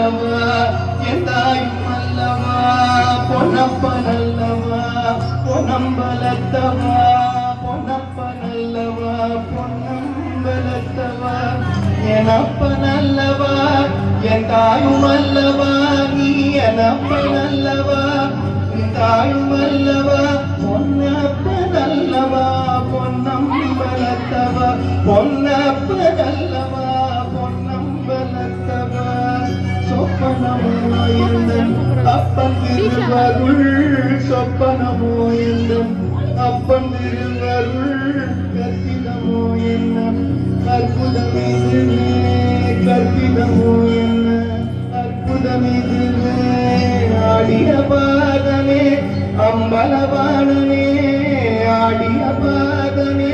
அல்லவா என் தாயும் அல்லவா பொன்னப்பன் அல்லவா பொன்னம்பலத்தவா பொன்னப்பன் அல்லவா பொன்னம்பலத்தவா என் அப்பன் அல்லவா என் தாயும் அல்லவா நீ என் அப்பன் அல்லவா என் தாயும் அல்லவா பொன்னப்பன் அல்லவா பொன்னம்பலத்தவா பொன்னப்பன் அல்லவா பொன்னம்பலத்தவா சொப்பனமோ எந்தன் அப்பன் திருவருள் சொப்பனமோ எந்தன் அப்பன் திருவருள் கற்பிதமோ என்ன அற்புதமிதுவே கற்பிதமோ என்ன அற்புதமிதுவே ஆடிய பாதமே அம்பலவானனே ஆடிய பாதமே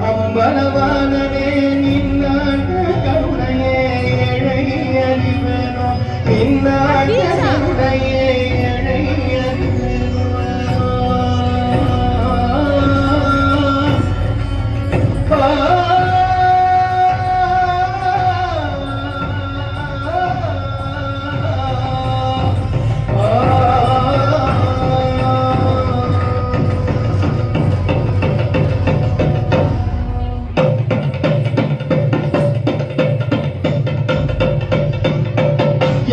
அம்பலவானனே நின்னாண்ட கருணையே ஏழை அறிவேனோ நின்னாண்ட கருணையே ஏழை அறிவேனோ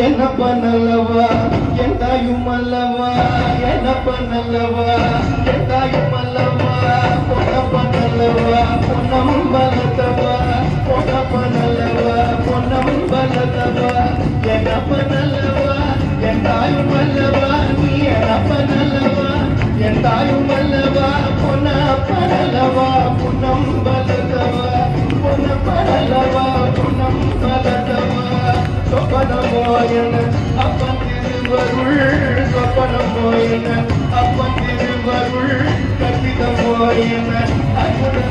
என்னப்பன் அல்லவா என் தாயும் அல்லவா என்னப்பன் அல்லவா என் தாயும் அல்லவா பொன்னப்பன் அல்லவா பொன்னம்பலத்தவா பொன்னப்பன் அல்லவா பொன்னம்பலத்தவா என்னப்பன் அல்லவா என் தாயும் அல்லவா நீ என்னப்பன் அல்லவா என் தாயும் அல்லவா பொன்னப்பன் அல்லவா பொன்னம்பலத்தவா பொன்னப்பன் அல்லவா பொன்னம்பலத்தவா சொப்பனமோயன அப்பன் திருவருள் சொப்பனமோயன அப்பன் திருவருள் கற்பிதமோயன அற்புத